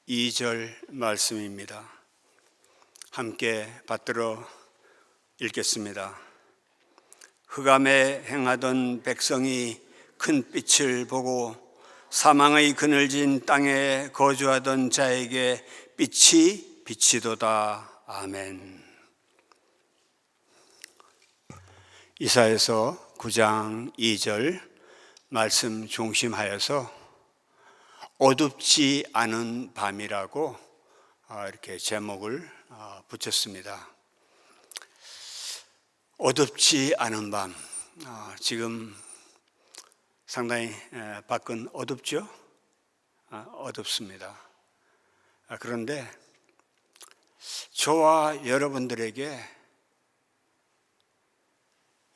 2절 말씀입니다. 함께 받들어 읽겠습니다. 흑암에 행하던 백성이 큰 빛을 보고 사망의 그늘진 땅에 거주하던 자에게 빛이 비치도다. 아멘. 이사야서 9장 2절 말씀 중심하여서 어둡지 않은 밤이라고 이렇게 제목을 붙였습니다. 어둡지 않은 밤. 지금 상당히 밖은 어둡죠? 어둡습니다. 그런데 저와 여러분들에게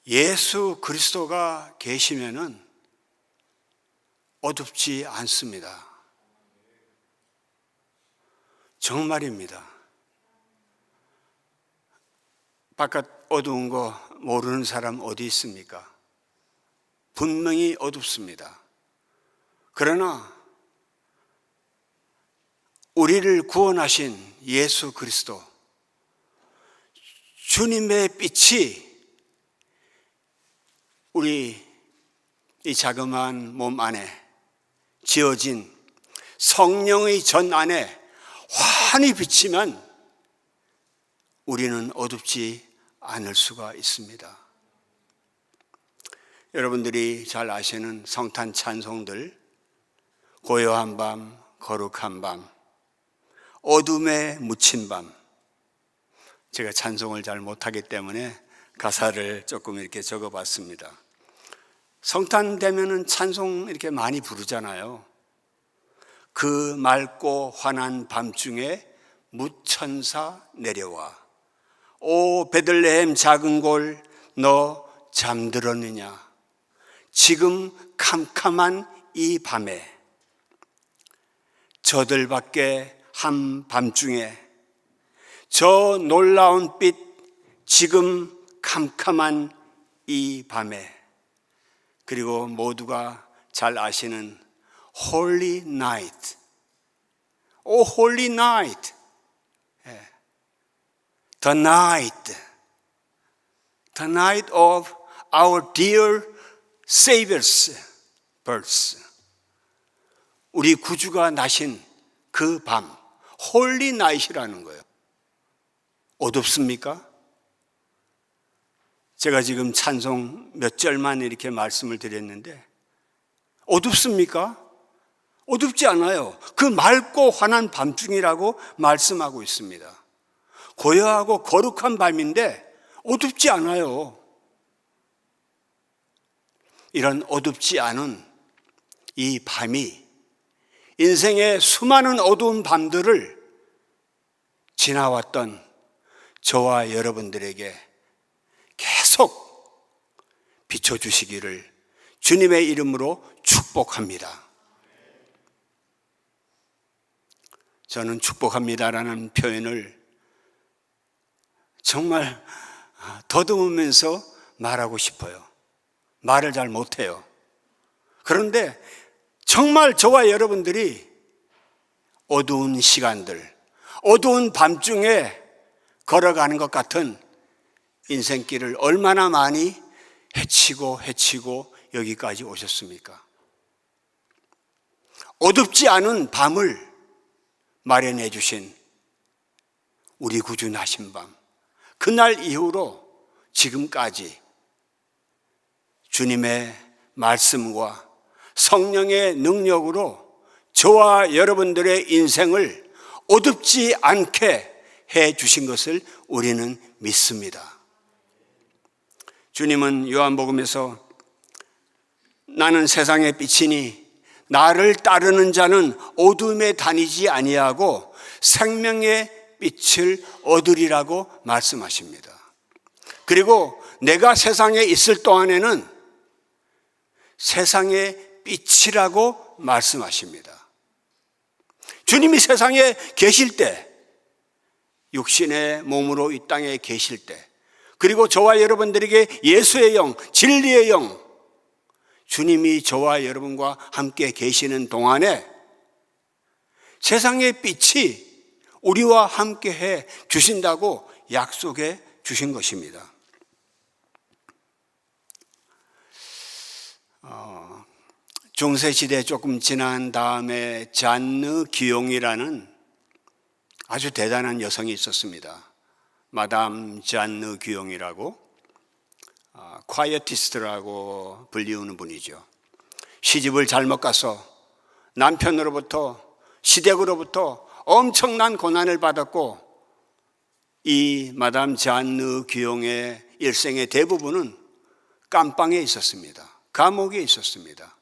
예수 그리스도가 계시면은 어둡지 않습니다. 정말입니다. 바깥 어두운 거 모르는 사람 어디 있습니까? 분명히 어둡습니다. 그러나 우리를 구원하신 예수 그리스도, 주님의 빛이 우리 이 자그마한 몸 안에 지어진 성령의 전 안에 환히 비치면 우리는 어둡지 않을 수가 있습니다. 여러분들이 잘 아시는 성탄 찬송들, 고요한 밤, 거룩한 밤, 어둠에 묻힌 밤. 제가 찬송을 잘 못하기 때문에 가사를 조금 이렇게 적어봤습니다. 성탄 되면은 찬송 이렇게 많이 부르잖아요. 그 맑고 환한 밤중에 무천사 내려와 오 베들레헴 작은 골 너 잠들었느냐. 지금 캄캄한 이 밤에 저들밖에 한 밤중에 저 놀라운 빛 지금 캄캄한 이 밤에 그리고 모두가 잘 아시는 Holy Night. Oh Holy Night. The night of our dear Savior's birth. 우리 구주가 나신 그 밤, Holy Night이라는 거예요. 어둡습니까? 제가 지금 찬송 몇 절만 이렇게 말씀을 드렸는데 어둡습니까? 어둡지 않아요. 그 맑고 환한 밤중이라고 말씀하고 있습니다. 고요하고 거룩한 밤인데 어둡지 않아요. 이런 어둡지 않은 이 밤이 인생의 수많은 어두운 밤들을 지나왔던 저와 여러분들에게 계속 비춰주시기를 주님의 이름으로 축복합니다. 저는 축복합니다라는 표현을 정말 더듬으면서 말하고 싶어요. 말을 잘 못해요. 그런데 정말 저와 여러분들이 어두운 시간들, 어두운 밤중에 걸어가는 것 같은 인생길을 얼마나 많이 헤치고 여기까지 오셨습니까? 어둡지 않은 밤을 마련해 주신 우리 구주 나신 밤, 그날 이후로 지금까지 주님의 말씀과 성령의 능력으로 저와 여러분들의 인생을 어둡지 않게 해 주신 것을 우리는 믿습니다. 주님은 요한복음에서 나는 세상의 빛이니 나를 따르는 자는 어둠에 다니지 아니하고 생명의 빛을 얻으리라고 말씀하십니다. 그리고 내가 세상에 있을 동안에는 세상의 빛이라고 말씀하십니다. 주님이 세상에 계실 때, 육신의 몸으로 이 땅에 계실 때, 그리고 저와 여러분들에게 예수의 영, 진리의 영, 주님이 저와 여러분과 함께 계시는 동안에 세상의 빛이 우리와 함께해 주신다고 약속해 주신 것입니다. 중세시대 조금 지난 다음에 잔느 기용이라는 아주 대단한 여성이 있었습니다. 마담 잔느 기용이라고, 콰이어티스트라고 불리우는 분이죠. 시집을 잘못 가서 남편으로부터, 시댁으로부터 엄청난 고난을 받았고, 이 마담 잔느 기용의 일생의 대부분은 감방에 있었습니다. 감옥에 있었습니다.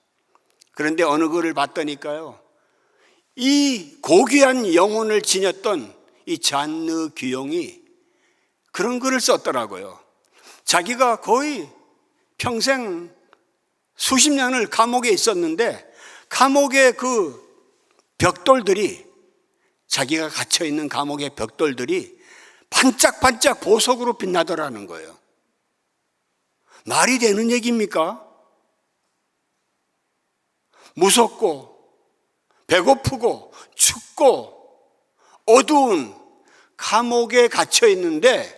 그런데 어느 글을 봤더니까요, 이 고귀한 영혼을 지녔던 이 잔느 기용이 그런 글을 썼더라고요. 자기가 거의 평생 수십 년을 감옥에 있었는데 감옥의 그 벽돌들이, 자기가 갇혀있는 감옥의 벽돌들이 반짝반짝 보석으로 빛나더라는 거예요. 말이 되는 얘기입니까? 무섭고 배고프고 춥고 어두운 감옥에 갇혀 있는데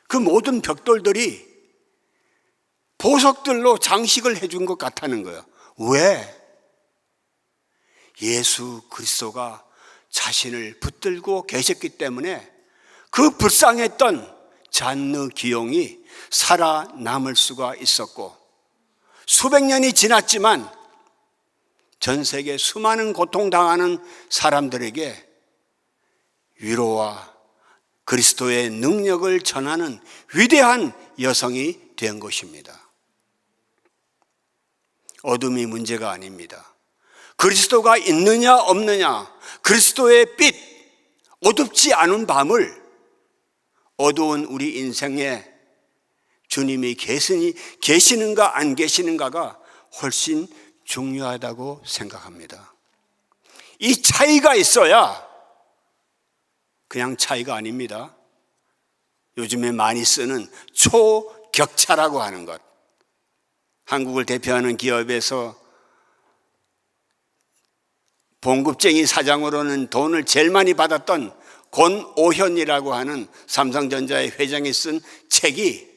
그 모든 벽돌들이 보석들로 장식을 해준 것 같다는 거예요. 왜? 예수 그리스도가 자신을 붙들고 계셨기 때문에 그 불쌍했던 잔느 기용이 살아남을 수가 있었고, 수백 년이 지났지만 전 세계 수많은 고통당하는 사람들에게 위로와 그리스도의 능력을 전하는 위대한 여성이 된 것입니다. 어둠이 문제가 아닙니다. 그리스도가 있느냐 없느냐, 그리스도의 빛, 어둡지 않은 밤을 어두운 우리 인생에 주님이 계시는가 안 계시는가가 훨씬 중요하다고 생각합니다. 이 차이가 있어야, 그냥 차이가 아닙니다. 요즘에 많이 쓰는 초격차라고 하는 것. 한국을 대표하는 기업에서 봉급쟁이 사장으로는 돈을 제일 많이 받았던 권오현이라고 하는 삼성전자의 회장이 쓴 책이,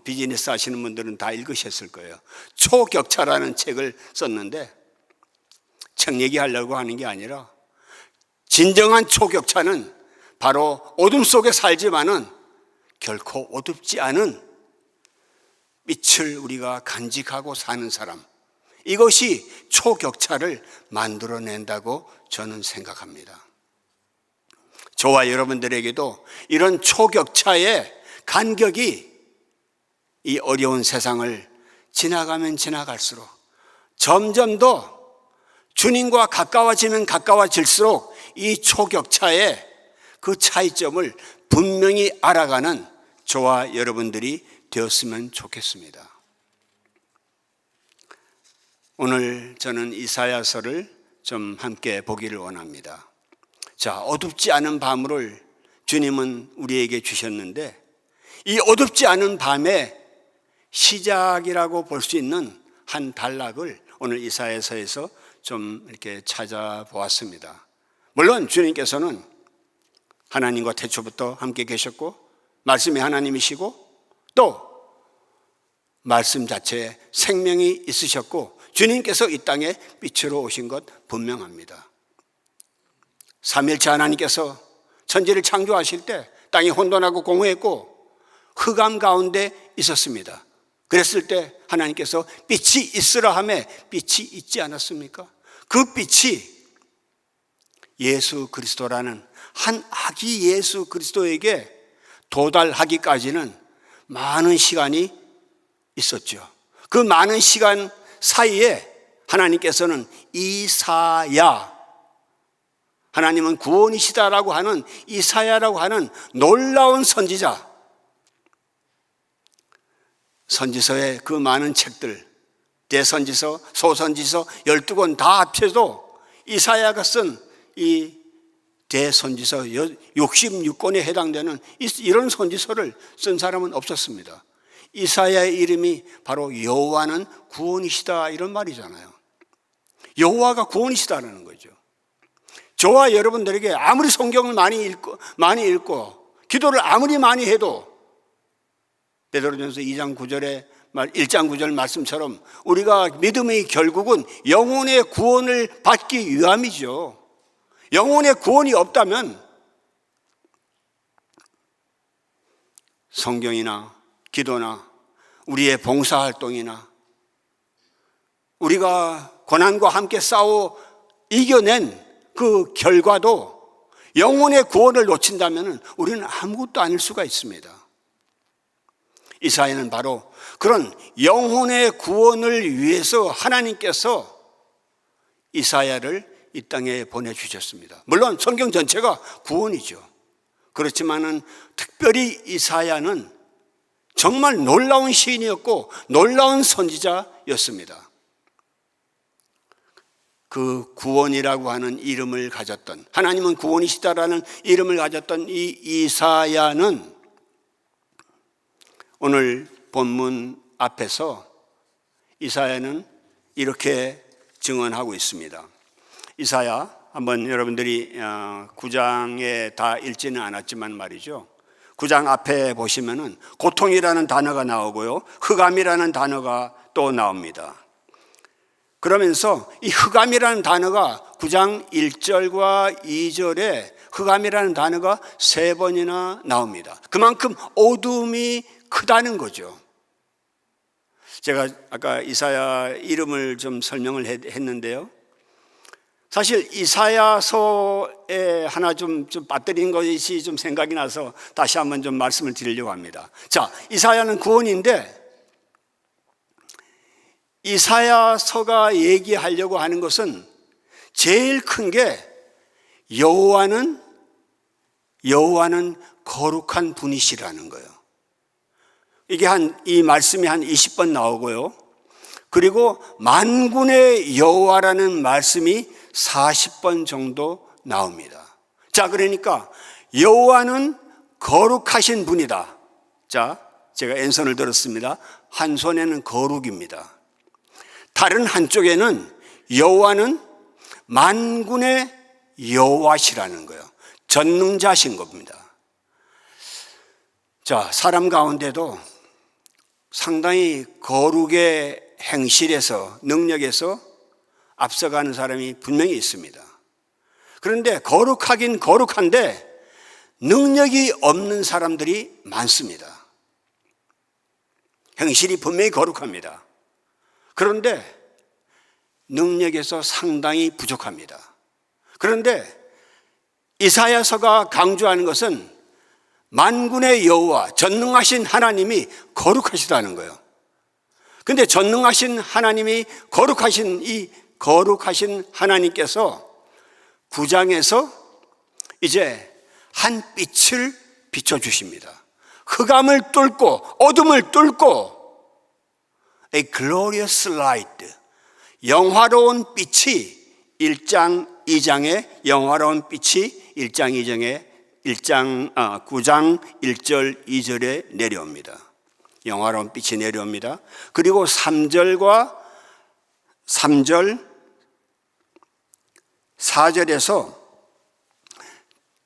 비즈니스 하시는 분들은 다 읽으셨을 거예요. 초격차라는 책을 썼는데, 책 얘기하려고 하는 게 아니라 진정한 초격차는 바로 어둠 속에 살지만은 결코 어둡지 않은 빛을 우리가 간직하고 사는 사람, 이것이 초격차를 만들어낸다고 저는 생각합니다. 저와 여러분들에게도 이런 초격차의 간격이 이 어려운 세상을 지나가면 지나갈수록 점점 더 주님과 가까워지면 가까워질수록 이 초격차의 그 차이점을 분명히 알아가는 저와 여러분들이 되었으면 좋겠습니다. 오늘 저는 이사야서를 좀 함께 보기를 원합니다. 자, 어둡지 않은 밤을 주님은 우리에게 주셨는데, 이 어둡지 않은 밤의 시작이라고 볼 수 있는 한 단락을 오늘 이사야서에서 좀 이렇게 찾아보았습니다. 물론 주님께서는 하나님과 태초부터 함께 계셨고, 말씀이 하나님이시고, 또 말씀 자체에 생명이 있으셨고, 주님께서 이 땅에 빛으로 오신 것 분명합니다. 삼일체 하나님께서 천지를 창조하실 때 땅이 혼돈하고 공허했고 흑암 가운데 있었습니다. 그랬을 때 하나님께서 빛이 있으라 하매 빛이 있지 않았습니까? 그 빛이 예수 그리스도라는 한 아기 예수 그리스도에게 도달하기까지는 많은 시간이 있었죠. 그 많은 시간 사이에 하나님께서는 이사야, 하나님은 구원이시다라고 하는 이사야라고 하는 놀라운 선지자, 선지서의 그 많은 책들, 대선지서, 소선지서 12권 다 합쳐도 이사야가 쓴 이 대선지서 66권에 해당되는 이런 선지서를 쓴 사람은 없었습니다. 이사야의 이름이 바로 여호와는 구원이시다, 이런 말이잖아요. 여호와가 구원이시다라는 거죠. 저와 여러분들에게 아무리 성경을 많이 읽고 기도를 아무리 많이 해도 베드로전서 2장 9절에 1장 9절 말씀처럼 우리가 믿음의 결국은 영혼의 구원을 받기 위함이죠. 영혼의 구원이 없다면 성경이나 기도나 우리의 봉사활동이나 우리가 고난과 함께 싸워 이겨낸 그 결과도 영혼의 구원을 놓친다면 우리는 아무것도 아닐 수가 있습니다. 이사야는 바로 그런 영혼의 구원을 위해서 하나님께서 이사야를 이 땅에 보내주셨습니다. 물론 성경 전체가 구원이죠. 그렇지만은 특별히 이사야는 정말 놀라운 시인이었고 놀라운 선지자였습니다. 그 구원이라고 하는 이름을 가졌던, 하나님은 구원이시다라는 이름을 가졌던 이 이사야는 오늘 본문 앞에서 이사야는 이렇게 증언하고 있습니다. 이사야 한번 여러분들이 9장에 다 읽지는 않았지만 말이죠. 9장 앞에 보시면은 고통이라는 단어가 나오고요, 흑암이라는 단어가 또 나옵니다. 그러면서 이 흑암이라는 단어가 9장 1절과 2절에 흑암이라는 단어가 3번이나 나옵니다. 그만큼 어둠이 크다는 거죠. 제가 아까 이사야 이름을 좀 설명을 했는데요. 사실 이사야서에 하나 좀 빠뜨린 것이 좀 생각이 나서 다시 한번 좀 말씀을 드리려고 합니다. 자, 이사야는 구원인데 이사야서가 얘기하려고 하는 것은 제일 큰 게 여호와는 거룩한 분이시라는 거예요. 이게 이 말씀이 한 20번 나오고요. 그리고 만군의 여호와라는 말씀이 40번 정도 나옵니다. 자, 그러니까 여호와는 거룩하신 분이다. 자, 제가 왼손을 들었습니다. 한 손에는 거룩입니다. 다른 한쪽에는 여호와는 만군의 여호와시라는 거예요. 전능자신 겁니다. 자, 사람 가운데도 상당히 거룩의 행실에서, 능력에서 앞서가는 사람이 분명히 있습니다. 그런데 거룩하긴 거룩한데 능력이 없는 사람들이 많습니다. 행실이 분명히 거룩합니다. 그런데 능력에서 상당히 부족합니다. 그런데 이사야서가 강조하는 것은 만군의 여호와, 전능하신 하나님이 거룩하시다는 거예요. 그런데 전능하신 하나님이 거룩하신 이 거룩하신 하나님께서 9장에서 이제 한 빛을 비춰주십니다. 흑암을 뚫고 어둠을 뚫고 A glorious light, 영화로운 빛이 1장 2장에 영화로운 빛이 1장 2장에 9장 1절 2절에 내려옵니다. 영화로운 빛이 내려옵니다. 그리고 3절 4절에서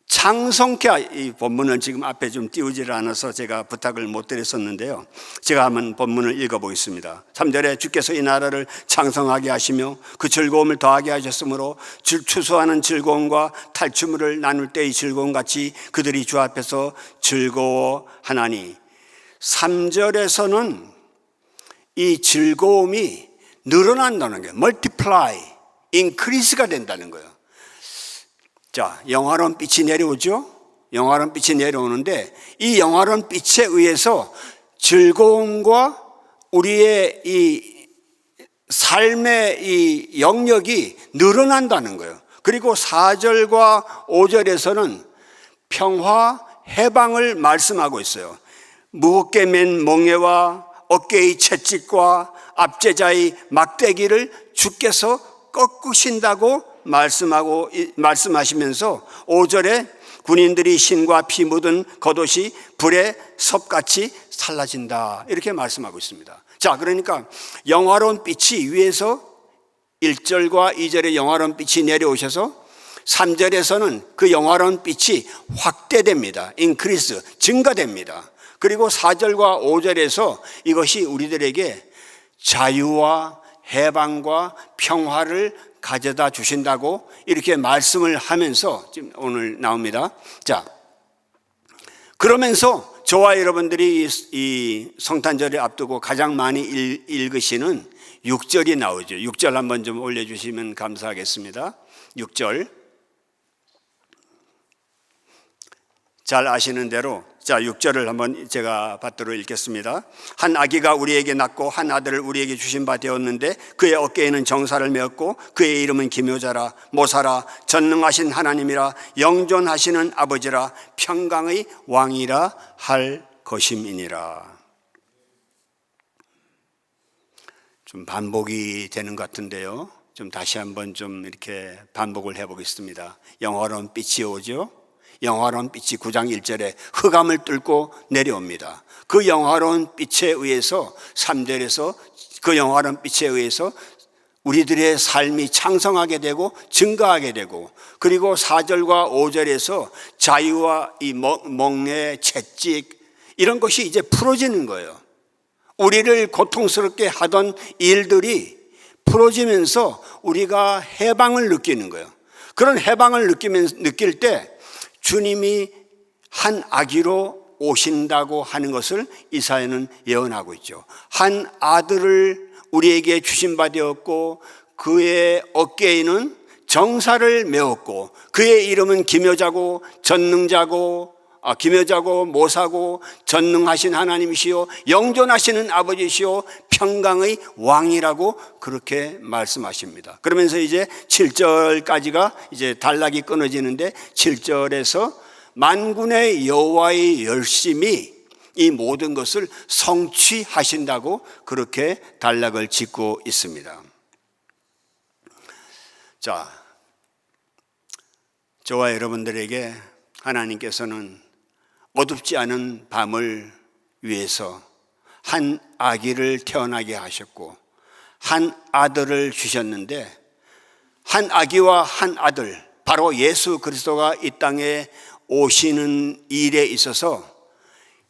창성케, 이 본문은 지금 앞에 좀 띄우질 않아서 제가 부탁을 못 드렸었는데요. 제가 한번 본문을 읽어보겠습니다. 3절에 주께서 이 나라를 창성하게 하시며 그 즐거움을 더하게 하셨으므로 추수하는 즐거움과 탈취물을 나눌 때의 즐거움 같이 그들이 주 앞에서 즐거워하나니. 3절에서는 이 즐거움이 늘어난다는 거예요. multiply, increase가 된다는 거예요. 자, 영화로운 빛이 내려오죠? 영화로운 빛이 내려오는데 이 영화로운 빛에 의해서 즐거움과 우리의 이 삶의 이 영역이 늘어난다는 거예요. 그리고 4절과 5절에서는 평화, 해방을 말씀하고 있어요. 무겁게 맨 멍에와 어깨의 채찍과 압제자의 막대기를 주께서 꺾으신다고 말씀하시면서 5절에 군인들이 신과 피 묻은 겉옷이 불에 섭같이 살라진다, 이렇게 말씀하고 있습니다. 자, 그러니까 영화로운 빛이 위에서 1절과 2절에 영화로운 빛이 내려오셔서 3절에서는 그 영화로운 빛이 확대됩니다. 인크리스, 증가됩니다. 그리고 4절과 5절에서 이것이 우리들에게 자유와 해방과 평화를 가져다 주신다고 이렇게 말씀을 하면서 지금 오늘 나옵니다. 자, 그러면서 저와 여러분들이 이 성탄절을 앞두고 가장 많이 읽으시는 6절이 나오죠. 6절 한번 좀 올려주시면 감사하겠습니다. 6절. 잘 아시는 대로, 자, 6절을 한번 제가 받들어 읽겠습니다. 한 아기가 우리에게 낳고 한 아들을 우리에게 주신 바 되었는데 그의 어깨에는 정사를 메었고 그의 이름은 기묘자라, 모사라, 전능하신 하나님이라, 영존하시는 아버지라, 평강의 왕이라 할 것임이니라. 좀 반복이 되는 것 같은데요. 좀 다시 한번 좀 이렇게 반복을 해보겠습니다. 영화로운 빛이 오죠. 영화로운 빛이 9장 1절에 흑암을 뚫고 내려옵니다. 그 영화로운 빛에 의해서 3절에서 그 영화로운 빛에 의해서 우리들의 삶이 창성하게 되고 증가하게 되고, 그리고 4절과 5절에서 자유와 이 멍에 채찍 이런 것이 이제 풀어지는 거예요. 우리를 고통스럽게 하던 일들이 풀어지면서 우리가 해방을 느끼는 거예요. 그런 해방을 느낄 때 주님이 한 아기로 오신다고 하는 것을 이사야는 예언하고 있죠. 한 아들을 우리에게 주신 바 되었고 그의 어깨에는 정사를 메었고 그의 이름은 기묘자고 기묘자고 모사고 전능하신 하나님이시요 영존하시는 아버지시요 평강의 왕이라고 그렇게 말씀하십니다. 그러면서 이제 7절까지가 이제 단락이 끊어지는데 7절에서 만군의 여호와의 열심이 이 모든 것을 성취하신다고 그렇게 단락을 짓고 있습니다. 자, 저와 여러분들에게 하나님께서는 어둡지 않은 밤을 위해서 한 아기를 태어나게 하셨고 한 아들을 주셨는데, 한 아기와 한 아들, 바로 예수 그리스도가 이 땅에 오시는 일에 있어서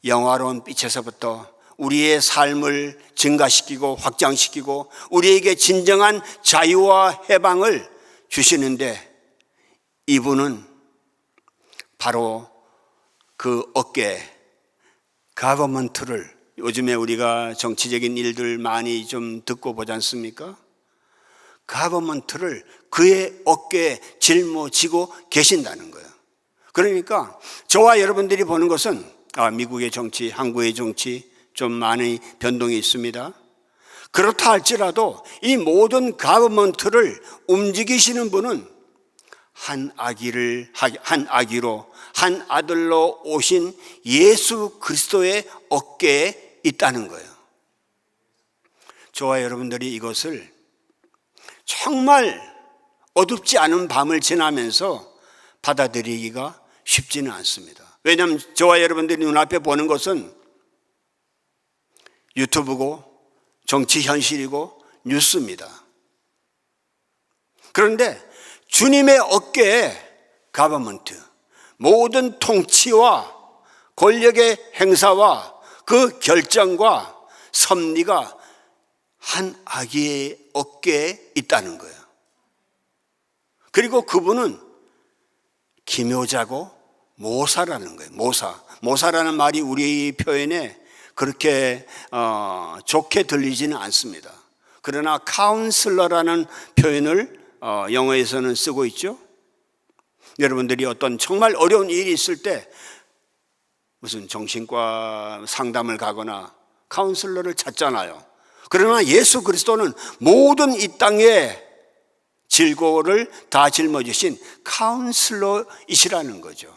영화로운 빛에서부터 우리의 삶을 증가시키고 확장시키고 우리에게 진정한 자유와 해방을 주시는데, 이분은 바로 그 어깨, 가버먼트를, 요즘에 우리가 정치적인 일들 많이 좀 듣고 보지 않습니까? 가버먼트를 그의 어깨에 짊어지고 계신다는 거예요. 그러니까 저와 여러분들이 보는 것은 미국의 정치, 한국의 정치 좀 많이 변동이 있습니다. 그렇다 할지라도 이 모든 가버먼트를 움직이시는 분은 한 아기로, 한 아들로 오신 예수 그리스도의 어깨에 있다는 거예요. 저와 여러분들이 이것을 정말 어둡지 않은 밤을 지나면서 받아들이기가 쉽지는 않습니다. 왜냐하면 저와 여러분들이 눈앞에 보는 것은 유튜브고 정치 현실이고 뉴스입니다. 그런데 주님의 어깨에 가버먼트, 모든 통치와 권력의 행사와 그 결정과 섭리가 한 아기의 어깨에 있다는 거예요. 그리고 그분은 기묘자고 모사라는 거예요. 모사라는 말이 우리 표현에 그렇게 좋게 들리지는 않습니다. 그러나 카운슬러라는 표현을 영어에서는 쓰고 있죠. 여러분들이 어떤 정말 어려운 일이 있을 때 무슨 정신과 상담을 가거나 카운슬러를 찾잖아요. 그러나 예수 그리스도는 모든 이 땅의 질고를 다 짊어지신 카운슬러이시라는 거죠.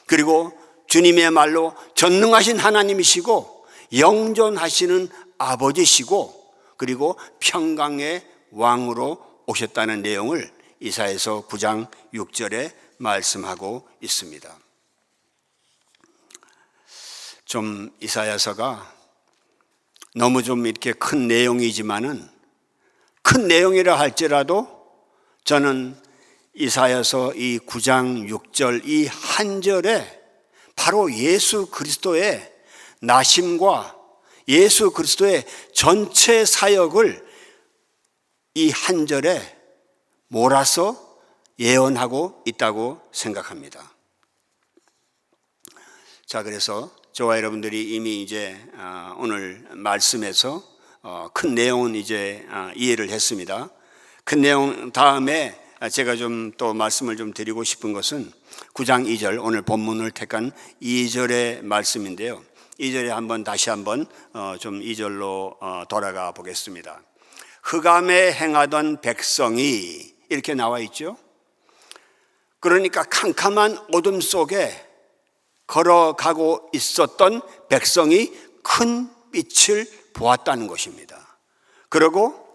그리고 주님의 말로 전능하신 하나님이시고 영존하시는 아버지시고 그리고 평강의 왕으로 오셨다는 내용을 이사야서 9장 6절에 말씀하고 있습니다. 좀 이사야서가 너무 좀 이렇게 큰 내용이지만은, 큰 내용이라 할지라도 저는 이사야서 이 9장 6절 이 한 절에 바로 예수 그리스도의 나심과 예수 그리스도의 전체 사역을 이 한 절에 몰아서 예언하고 있다고 생각합니다. 자, 그래서 저와 여러분들이 이미 이제 오늘 말씀에서 큰 내용은 이제 이해를 했습니다. 큰 내용 다음에 제가 좀 또 말씀을 좀 드리고 싶은 것은 9장 2절, 오늘 본문을 택한 2절의 말씀인데요. 2절에 한번 다시 한번 좀 2절로 돌아가 보겠습니다. 흑암에 행하던 백성이 이렇게 나와 있죠. 그러니까 캄캄한 어둠 속에 걸어가고 있었던 백성이 큰 빛을 보았다는 것입니다. 그리고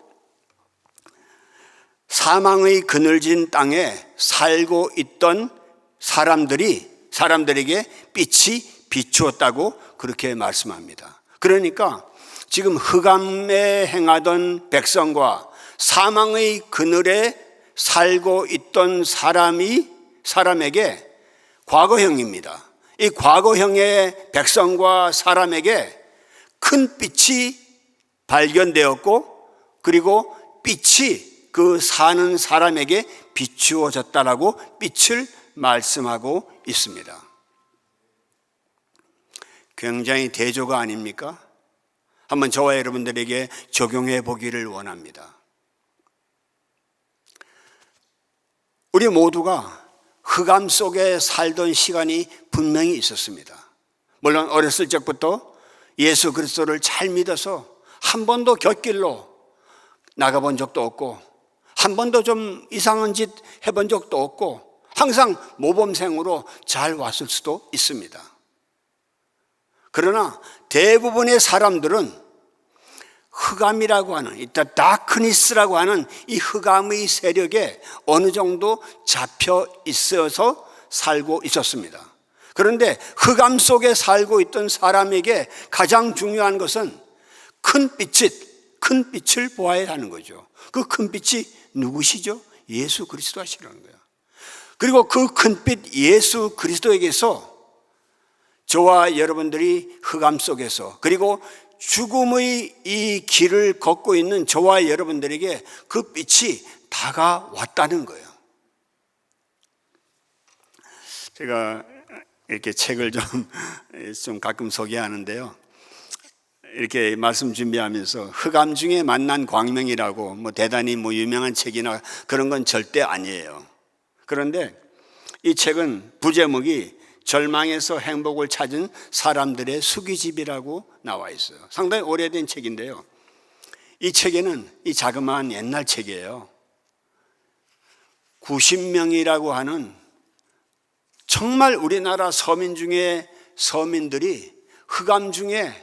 사망의 그늘진 땅에 살고 있던 사람들에게 빛이 비추었다고 그렇게 말씀합니다. 그러니까 지금 흑암에 행하던 백성과 사망의 그늘에 살고 있던 사람에게 과거형입니다. 이 과거형의 백성과 사람에게 큰 빛이 발견되었고, 그리고 빛이 그 사는 사람에게 비추어졌다라고 빛을 말씀하고 있습니다. 굉장히 대조가 아닙니까? 한번 저와 여러분들에게 적용해 보기를 원합니다. 우리 모두가 흑암 속에 살던 시간이 분명히 있었습니다. 물론 어렸을 적부터 예수 그리스도를 잘 믿어서 한 번도 곁길로 나가본 적도 없고, 한 번도 좀 이상한 짓 해본 적도 없고, 항상 모범생으로 잘 왔을 수도 있습니다. 그러나 대부분의 사람들은 흑암이라고 하는, 다크니스라고 하는 이 흑암의 세력에 어느 정도 잡혀 있어서 살고 있었습니다. 그런데 흑암 속에 살고 있던 사람에게 가장 중요한 것은 큰 빛을 보아야 하는 거죠. 그 큰 빛이 누구시죠? 예수 그리스도 하시라는 거예요. 그리고 그 큰 빛 예수 그리스도에게서 저와 여러분들이 흑암 속에서, 그리고 죽음의 이 길을 걷고 있는 저와 여러분들에게 그 빛이 다가왔다는 거예요. 제가 이렇게 책을 좀 가끔 소개하는데요. 이렇게 말씀 준비하면서 흑암 중에 만난 광명이라고 대단히 유명한 책이나 그런 건 절대 아니에요. 그런데 이 책은 부제목이 절망에서 행복을 찾은 사람들의 수기집이라고 나와 있어요. 상당히 오래된 책인데요. 이 책에는, 이 자그마한 옛날 책이에요, 90명이라고 하는 정말 우리나라 서민 중에 서민들이 흑암 중에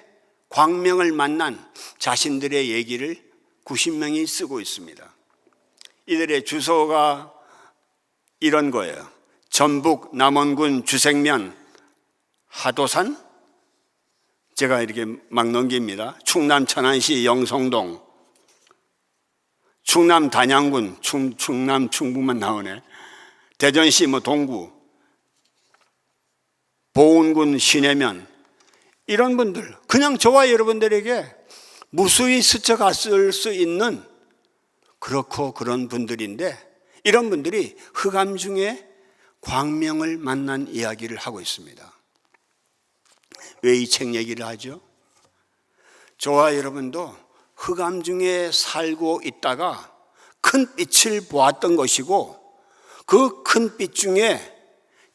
광명을 만난 자신들의 얘기를 90명이 쓰고 있습니다. 이들의 주소가 이런 거예요. 전북 남원군 주생면 하도산, 제가 이렇게 막 넘깁니다. 충남 천안시 영성동, 충남 단양군, 충남 충북만 나오네. 대전시 동구, 보은군 신해면, 이런 분들, 그냥 저와 여러분들에게 무수히 스쳐갔을 수 있는 그렇고 그런 분들인데, 이런 분들이 흑암 중에 광명을 만난 이야기를 하고 있습니다. 왜 이 책 얘기를 하죠? 저와 여러분도 흑암 중에 살고 있다가 큰 빛을 보았던 것이고, 그 큰 빛 중에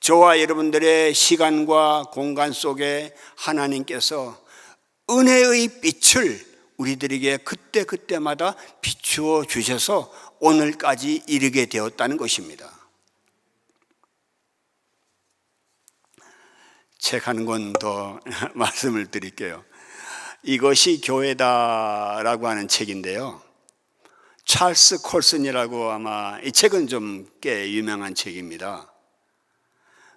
저와 여러분들의 시간과 공간 속에 하나님께서 은혜의 빛을 우리들에게 그때마다 비추어 주셔서 오늘까지 이르게 되었다는 것입니다. 책 한 권 더 말씀을 드릴게요. 이것이 교회다라고 하는 책인데요, 찰스 콜슨이라고, 아마 이 책은 좀 꽤 유명한 책입니다.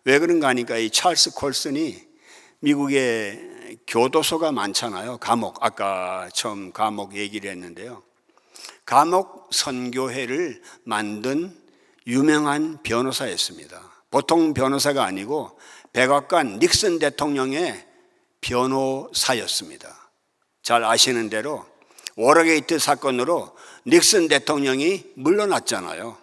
왜 그런가 하니까 이 찰스 콜슨이 미국에 교도소가 많잖아요. 감옥, 아까 처음 감옥 얘기를 했는데요, 감옥 선교회를 만든 유명한 변호사였습니다. 보통 변호사가 아니고 백악관 닉슨 대통령의 변호사였습니다. 잘 아시는 대로 워터게이트 사건으로 닉슨 대통령이 물러났잖아요.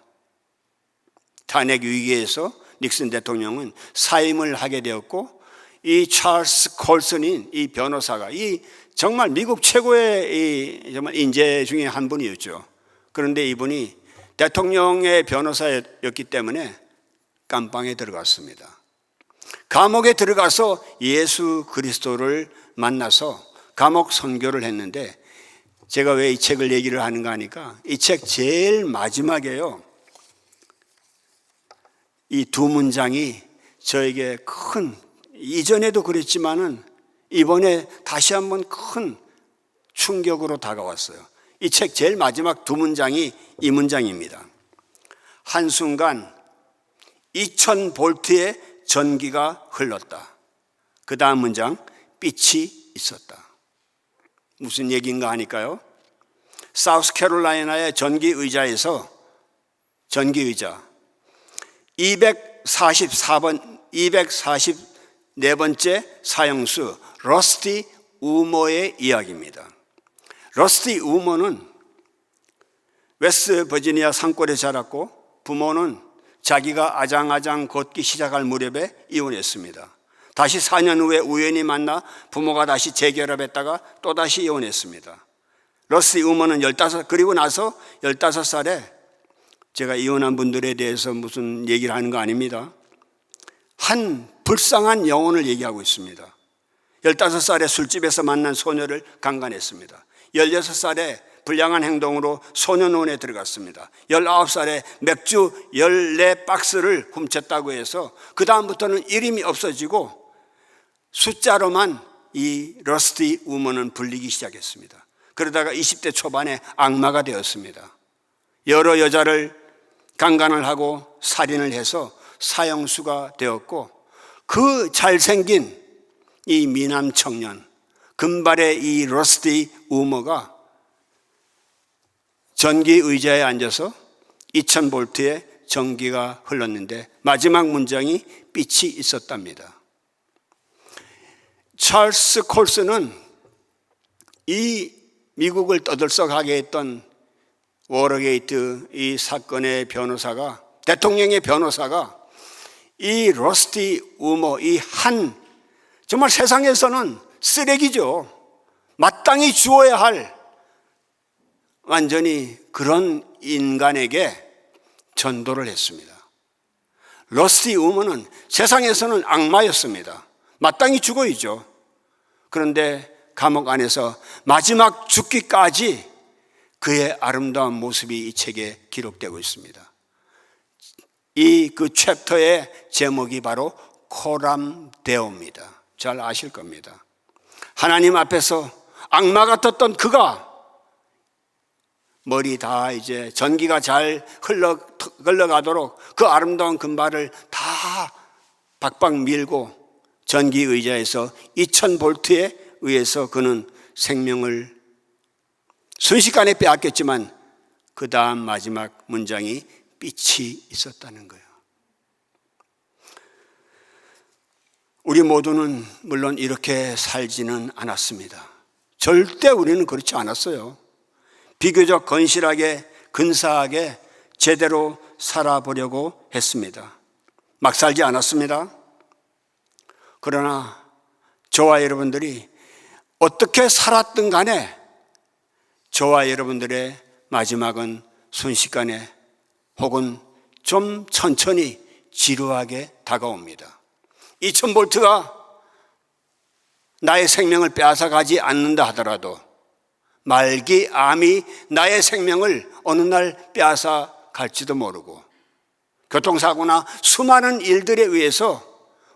탄핵 위기에서 닉슨 대통령은 사임을 하게 되었고, 이 찰스 콜슨인 이 변호사가 이 정말 미국 최고의 이 정말 인재 중에 한 분이었죠. 그런데 이분이 대통령의 변호사였기 때문에 감방에 들어갔습니다. 감옥에 들어가서 예수 그리스도를 만나서 감옥 선교를 했는데, 제가 왜 이 책을 얘기를 하는가 하니까 이 책 제일 마지막에요, 이 두 문장이 저에게 큰, 이전에도 그랬지만은 이번에 다시 한번 큰 충격으로 다가왔어요. 이 책 제일 마지막 두 문장이 이 문장입니다. 한순간 2000볼트의 전기가 흘렀다. 그 다음 문장, 빛이 있었다. 무슨 얘기인가 하니까요, 사우스캐롤라이나의 전기의자 244번째 사형수 러스티 우머의 이야기입니다. 러스티 우머는 웨스트 버지니아 산골에 자랐고, 부모는 자기가 아장아장 걷기 시작할 무렵에 이혼했습니다. 다시 4년 후에 우연히 만나 부모가 다시 재결합했다가 또다시 이혼했습니다. 러스티 우머는 그리고 나서 15살에, 제가 이혼한 분들에 대해서 무슨 얘기를 하는 거 아닙니다. 한 불쌍한 영혼을 얘기하고 있습니다. 15살에 술집에서 만난 소녀를 강간했습니다. 16살에 불량한 행동으로 소년원에 들어갔습니다. 19살에 맥주 14박스를 훔쳤다고 해서 그 다음부터는 이름이 없어지고 숫자로만 이 러스티 우먼은 불리기 시작했습니다. 그러다가 20대 초반에 악마가 되었습니다. 여러 여자를 강간을 하고 살인을 해서 사형수가 되었고, 그 잘생긴 이 미남 청년, 금발의 이 러스티 우머가 전기 의자에 앉아서 2000볼트의 전기가 흘렀는데 마지막 문장이 빛이 있었답니다. 찰스 콜슨은 이 미국을 떠들썩하게 했던 워터게이트 이 사건의 변호사가, 대통령의 변호사가 이 러스티 우머, 정말 세상에서는 쓰레기죠. 마땅히 주어야 할 완전히 그런 인간에게 전도를 했습니다. 러스티 우먼은 세상에서는 악마였습니다. 마땅히 죽어야죠. 그런데 감옥 안에서 마지막 죽기까지 그의 아름다운 모습이 이 책에 기록되고 있습니다. 그 챕터의 제목이 바로 코람데오입니다. 잘 아실 겁니다. 하나님 앞에서 악마 같았던 그가 머리 다 이제 전기가 잘 흘러가도록 그 아름다운 금발을 다 박박 밀고 전기 의자에서 2000볼트에 의해서 그는 생명을 순식간에 빼앗겼지만 그 다음 마지막 문장이 빛이 있었다는 거예요. 우리 모두는 물론 이렇게 살지는 않았습니다. 절대 우리는 그렇지 않았어요. 비교적 건실하게, 근사하게 제대로 살아보려고 했습니다. 막 살지 않았습니다. 그러나 저와 여러분들이 어떻게 살았든 간에 저와 여러분들의 마지막은 순식간에 혹은 좀 천천히 지루하게 다가옵니다. 2000볼트가 나의 생명을 빼앗아 가지 않는다 하더라도 말기 암이 나의 생명을 어느 날 빼앗아 갈지도 모르고, 교통사고나 수많은 일들에 의해서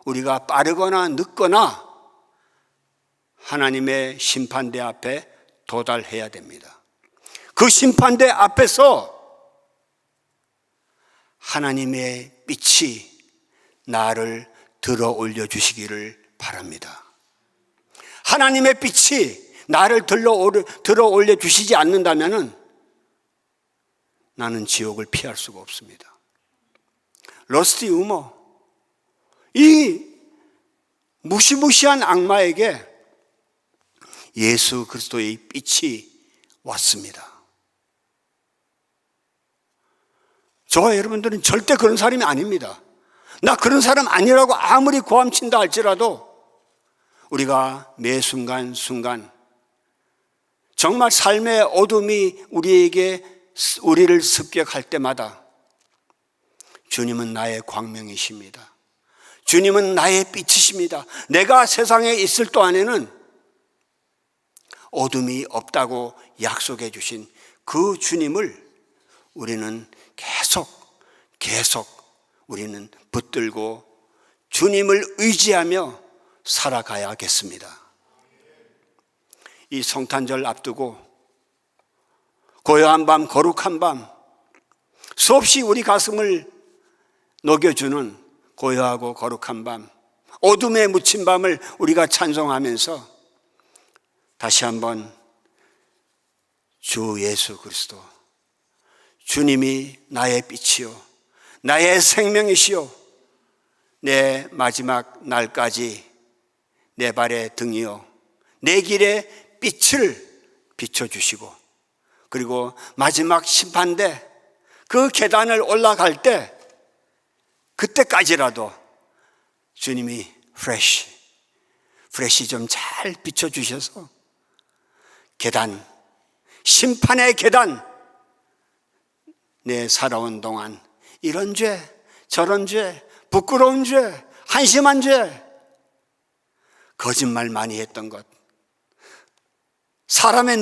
우리가 빠르거나 늦거나 하나님의 심판대 앞에 도달해야 됩니다. 그 심판대 앞에서 하나님의 빛이 나를 들어 올려 주시기를 바랍니다. 하나님의 빛이 나를 들어 올려 주시지 않는다면 나는 지옥을 피할 수가 없습니다. 러스티 유머, 이 무시무시한 악마에게 예수 그리스도의 빛이 왔습니다. 저와 여러분들은 절대 그런 사람이 아닙니다. 나 그런 사람 아니라고 아무리 고함친다 할지라도 우리가 매 순간순간 정말 삶의 어둠이 우리를 습격할 때마다 주님은 나의 광명이십니다. 주님은 나의 빛이십니다. 내가 세상에 있을 동안에는 어둠이 없다고 약속해 주신 그 주님을 우리는 계속 우리는 붙들고 주님을 의지하며 살아가야겠습니다. 이 성탄절 앞두고 고요한 밤, 거룩한 밤, 수없이 우리 가슴을 녹여주는 고요하고 거룩한 밤, 어둠에 묻힌 밤을 우리가 찬송하면서 다시 한번 주 예수 그리스도, 주님이 나의 빛이요 나의 생명이시요 내 마지막 날까지 내 발의 등이요 내 길에 빛을 비춰주시고, 그리고 마지막 심판대 그 계단을 올라갈 때 그때까지라도 주님이 프레시 좀 잘 비춰주셔서 계단, 심판의 계단, 내 살아온 동안 이런 죄, 저런 죄, 부끄러운 죄, 한심한 죄, 거짓말 많이 했던 것, 사람의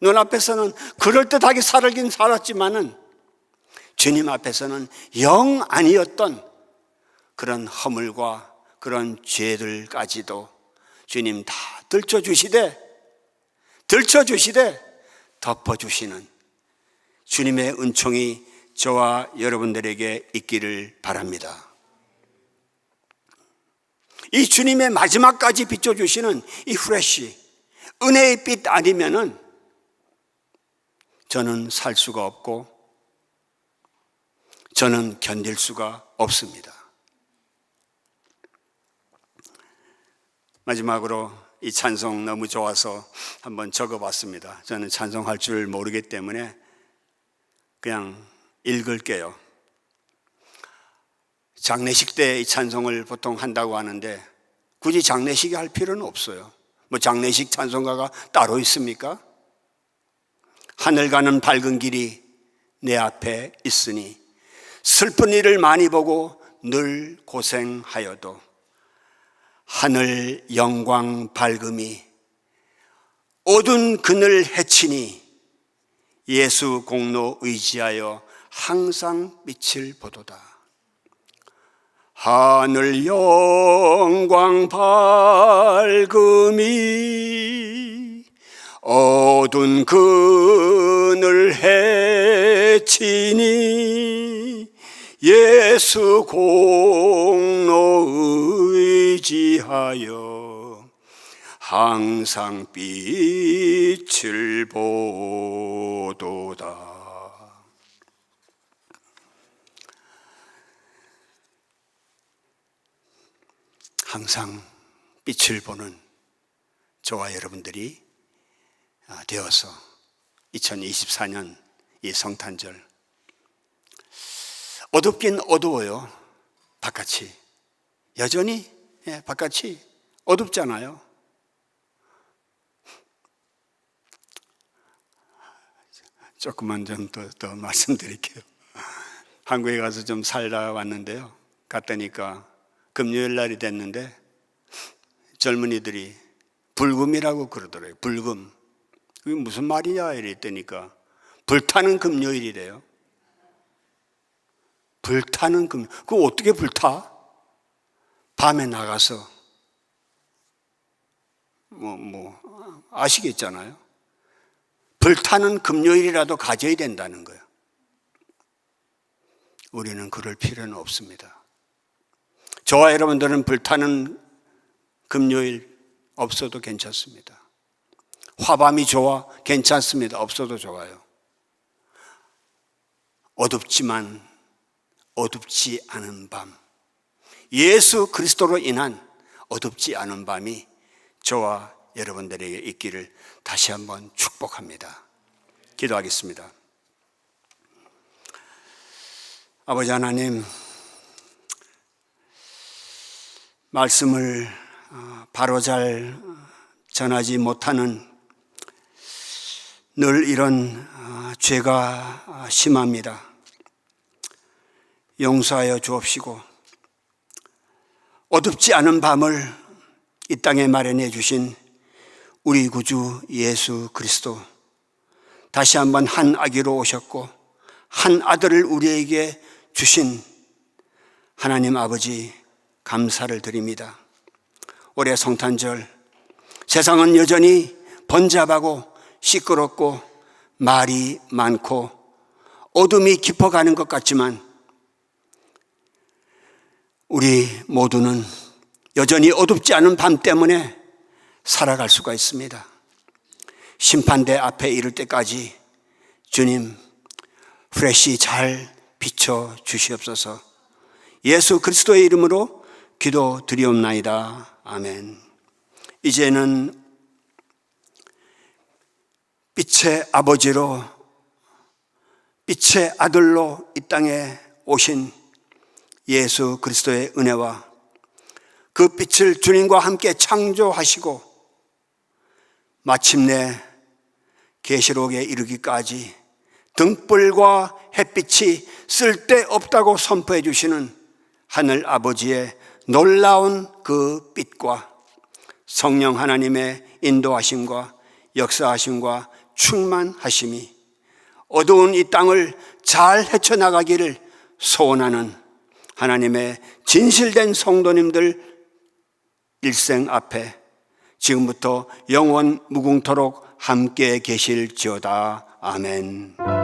눈앞에서는 그럴듯하게 살긴 살았지만은 주님 앞에서는 영 아니었던 그런 허물과 그런 죄들까지도 주님 다 들춰주시되 덮어주시는 주님의 은총이 저와 여러분들에게 있기를 바랍니다. 이 주님의 마지막까지 비춰주시는 이 프레시, 은혜의 빛 아니면은 저는 살 수가 없고 저는 견딜 수가 없습니다. 마지막으로 이 찬송 너무 좋아서 한번 적어봤습니다. 저는 찬송할 줄 모르기 때문에 그냥 읽을게요. 장례식 때 이 찬송을 보통 한다고 하는데 굳이 장례식이 할 필요는 없어요. 뭐 장례식 찬송가가 따로 있습니까? 하늘 가는 밝은 길이 내 앞에 있으니 슬픈 일을 많이 보고 늘 고생하여도 하늘 영광 밝음이 어두운 그늘 해치니 예수 공로 의지하여 항상 빛을 보도다. 하늘 영광 밝음이 어두운 그늘 해치니 예수 공로 의지하여 항상 빛을 보도다. 항상 빛을 보는 저와 여러분들이 되어서 2024년 이 성탄절, 어둡긴 어두워요. 바깥이 여전히 바깥이 어둡잖아요. 조금만 좀 더 말씀드릴게요. 한국에 가서 좀 살다 왔는데요. 갔다니까 금요일 날이 됐는데 젊은이들이 불금이라고 그러더래요. 불금. 그게 무슨 말이냐 이랬더니까 불타는 금요일이래요. 불타는 금요일. 그거 어떻게 불타? 밤에 나가서 아시겠잖아요. 불타는 금요일이라도 가져야 된다는 거예요. 우리는 그럴 필요는 없습니다. 저와 여러분들은 불타는 금요일 없어도 괜찮습니다. 화밤이 좋아? 괜찮습니다. 없어도 좋아요. 어둡지만 어둡지 않은 밤, 예수 그리스도로 인한 어둡지 않은 밤이 저와 여러분들에게 있기를 다시 한번 축복합니다. 기도하겠습니다. 아버지 하나님, 말씀을 바로 잘 전하지 못하는 늘 이런 죄가 심합니다. 용서하여 주옵시고 어둡지 않은 밤을 이 땅에 마련해 주신 우리 구주 예수 그리스도, 다시 한번 한 아기로 오셨고 한 아들을 우리에게 주신 하나님 아버지 감사를 드립니다. 올해 성탄절, 세상은 여전히 번잡하고 시끄럽고 말이 많고 어둠이 깊어가는 것 같지만 우리 모두는 여전히 어둡지 않은 밤 때문에 살아갈 수가 있습니다. 심판대 앞에 이를 때까지 주님 프레시 잘 비춰 주시옵소서. 예수 그리스도의 이름으로 기도드리옵나이다. 아멘. 이제는 빛의 아버지로, 빛의 아들로 이 땅에 오신 예수 그리스도의 은혜와 그 빛을 주님과 함께 창조하시고 마침내 계시록에 이르기까지 등불과 햇빛이 쓸데없다고 선포해 주시는 하늘 아버지의 놀라운 그 빛과 성령 하나님의 인도하심과 역사하심과 충만하심이 어두운 이 땅을 잘 헤쳐나가기를 소원하는 하나님의 진실된 성도님들 일생 앞에 지금부터 영원 무궁토록 함께 계실지어다. 아멘.